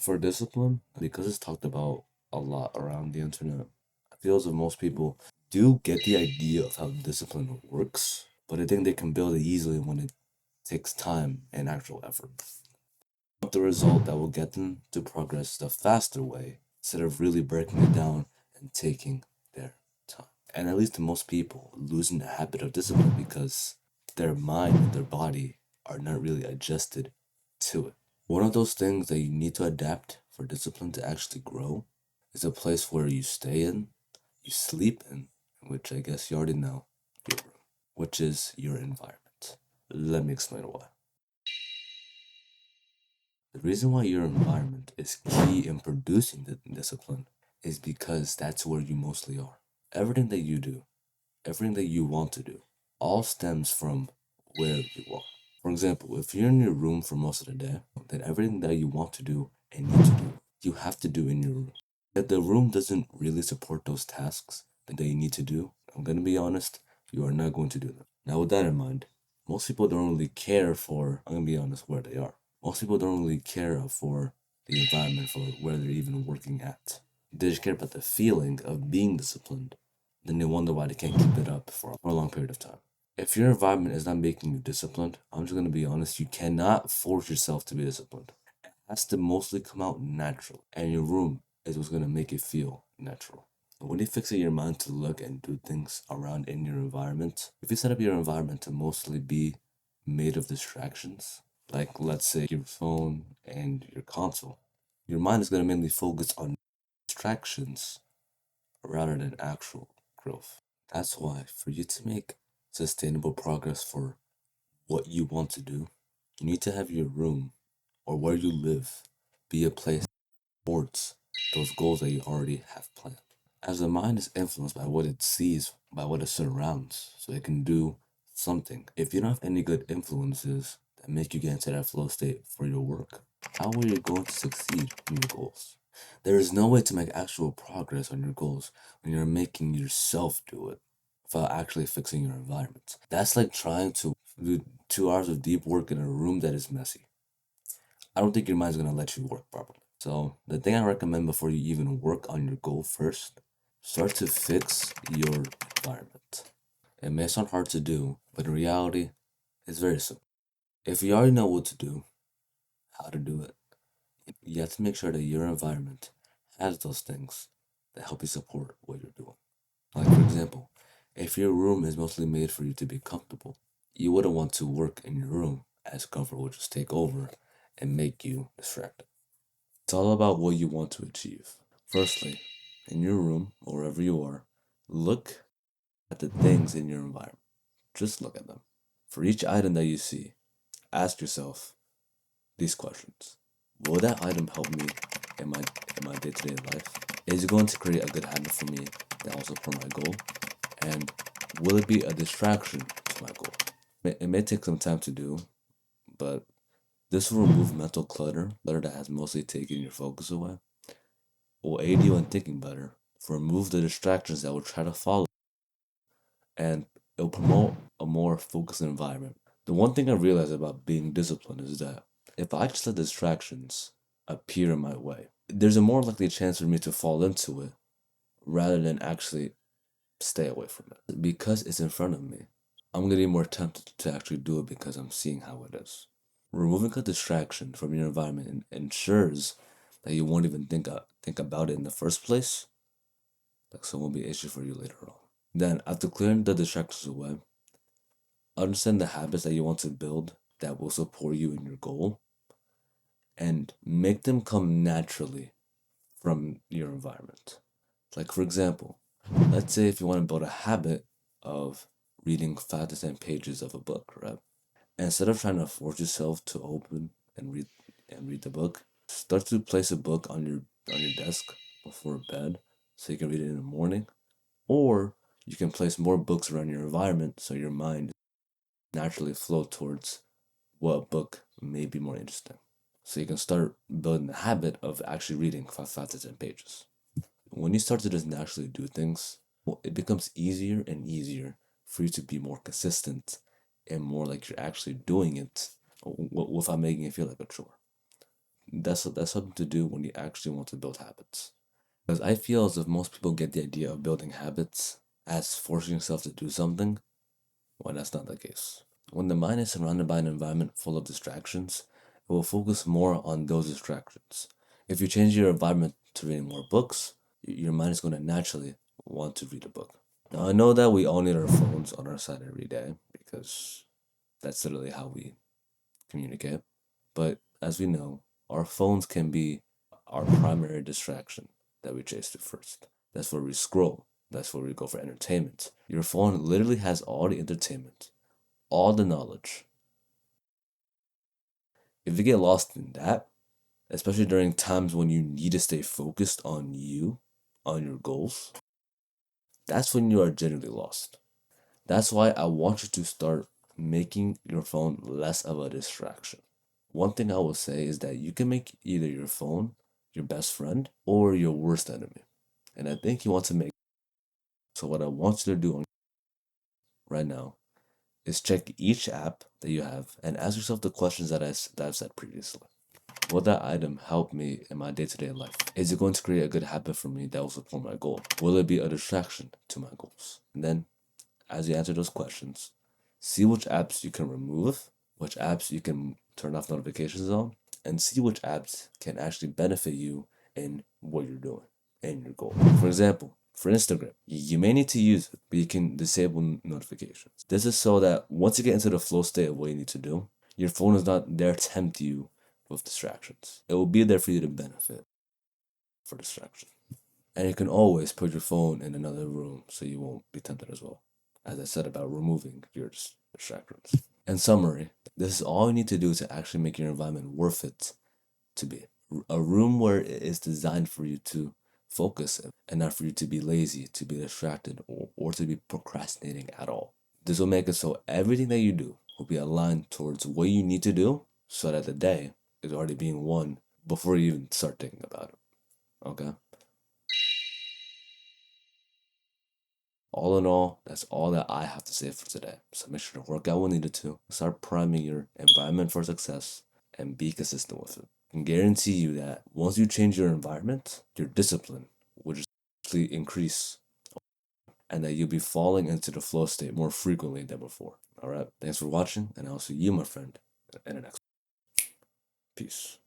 For discipline, because it's talked about a lot around the internet, I feel as if most people do get the idea of how discipline works, but I think they can build it easily when it takes time and actual effort. The result that will get them to progress the faster way instead of really breaking it down and taking their time. And at least to most people, losing the habit of discipline because their mind and their body are not really adjusted to it. One of those things that you need to adapt for discipline to actually grow is a place where you stay in, you sleep in, which I guess you already know, your room, which is your environment. Let me explain why. The reason why your environment is key in producing the discipline is because that's where you mostly are. Everything that you do, everything that you want to do, all stems from where you are. For example, if you're in your room for most of the day, then everything that you want to do and need to do, you have to do in your room. If the room doesn't really support those tasks that you need to do, I'm going to be honest, you are not going to do them. Now, with that in mind, most people don't really care for, I'm going to be honest, where they are. Most people don't really care for the environment, for where they're even working at. They just care about the feeling of being disciplined. Then they wonder why they can't keep it up for a long period of time. If your environment is not making you disciplined, I'm just going to be honest, you cannot force yourself to be disciplined. It has to mostly come out natural, and your room is what's going to make it feel natural. When you fixate your mind to look and do things around in your environment, if you set up your environment to mostly be made of distractions, like let's say your phone and your console, your mind is going to mainly focus on distractions rather than actual growth. That's why for you to make sustainable progress for what you want to do, you need to have your room or where you live be a place that supports those goals that you already have planned. As the mind is influenced by what it sees, by what it surrounds, so it can do something. If you don't have any good influences that make you get into that flow state for your work, how are you going to succeed in your goals? There is no way to make actual progress on your goals when you're making yourself do it without actually fixing your environment. That's like trying to do 2 hours of deep work in a room that is messy. I don't think your mind's gonna let you work properly. So the thing I recommend before you even work on your goal first, start to fix your environment. It may sound hard to do, but in reality, it's very simple. If you already know what to do, how to do it, you have to make sure that your environment has those things that help you support what you're doing. Like for example, if your room is mostly made for you to be comfortable, you wouldn't want to work in your room as comfort will just take over and make you distracted. It's all about what you want to achieve. Firstly, in your room or wherever you are, look at the things in your environment. Just look at them. For each item that you see, ask yourself these questions. Will that item help me in my day-to-day life? Is it going to create a good habit for me that will support my goal? And will it be a distraction to my goal? It may take some time to do, but this will remove mental clutter that has mostly taken your focus away, will aid you in thinking better, remove the distractions that will try to follow, and it'll promote a more focused environment. The one thing I realized about being disciplined is that if I just let distractions appear in my way, there's a more likely chance for me to fall into it rather than actually stay away from it. Because it's in front of me, I'm getting more tempted to actually do it because I'm seeing how it is. Removing a distraction from your environment ensures that you won't even think about it in the first place. Like, so it won't be an issue for you later on. Then, after clearing the distractions away, understand the habits that you want to build that will support you in your goal and make them come naturally from your environment. Like, for example, let's say if you want to build a habit of reading 5 to 10 pages of a book, right? Instead of trying to force yourself to open and read the book, start to place a book on your desk before bed so you can read it in the morning. Or you can place more books around your environment so your mind naturally flow towards what book may be more interesting. So you can start building the habit of actually reading 5 to 10 pages. When you start to just naturally do things, it becomes easier and easier for you to be more consistent and more like you're actually doing it without making it feel like a chore. that's something to do when you actually want to build habits. Because I feel as if most people get the idea of building habits as forcing yourself to do something, when that's not the case. When the mind is surrounded by an environment full of distractions, it will focus more on those distractions. If you change your environment to reading more books, your mind is going to naturally want to read a book. Now, I know that we all need our phones on our side every day because that's literally how we communicate. But as we know, our phones can be our primary distraction that we chase to first. That's where we scroll. That's where we go for entertainment. Your phone literally has all the entertainment, all the knowledge. If you get lost in that, especially during times when you need to stay focused on you, on your goals, that's when you are genuinely lost. That's why I want you to start making your phone less of a distraction. One thing I will say is that you can make either your phone your best friend or your worst enemy. And I think you want to make. So what I want you to do right now is check each app that you have and ask yourself the questions that I've said previously. Will that item help me in my day-to-day life? Is it going to create a good habit for me that will support my goal? Will it be a distraction to my goals? And then, as you answer those questions, see which apps you can remove, which apps you can turn off notifications on, and see which apps can actually benefit you in what you're doing and your goal. For example, for Instagram, you may need to use it, but you can disable notifications. This is so that once you get into the flow state of what you need to do, your phone is not there to tempt you with distractions. It will be there for you to benefit for distraction. And you can always put your phone in another room so you won't be tempted as well. As I said about removing your distractions. In summary, this is all you need to do to actually make your environment worth it to be. A room where it is designed for you to focus and not for you to be lazy, to be distracted, or to be procrastinating at all. This will make it so everything that you do will be aligned towards what you need to do so that the day is already being won before you even start thinking about it. Okay? All in all, that's all that I have to say for today. So make sure to work out when needed to, start priming your environment for success, and be consistent with it. I can guarantee you that once you change your environment, your discipline will just increase and that you'll be falling into the flow state more frequently than before. All right. Thanks for watching, and I'll see you, my friend, in the next. Peace.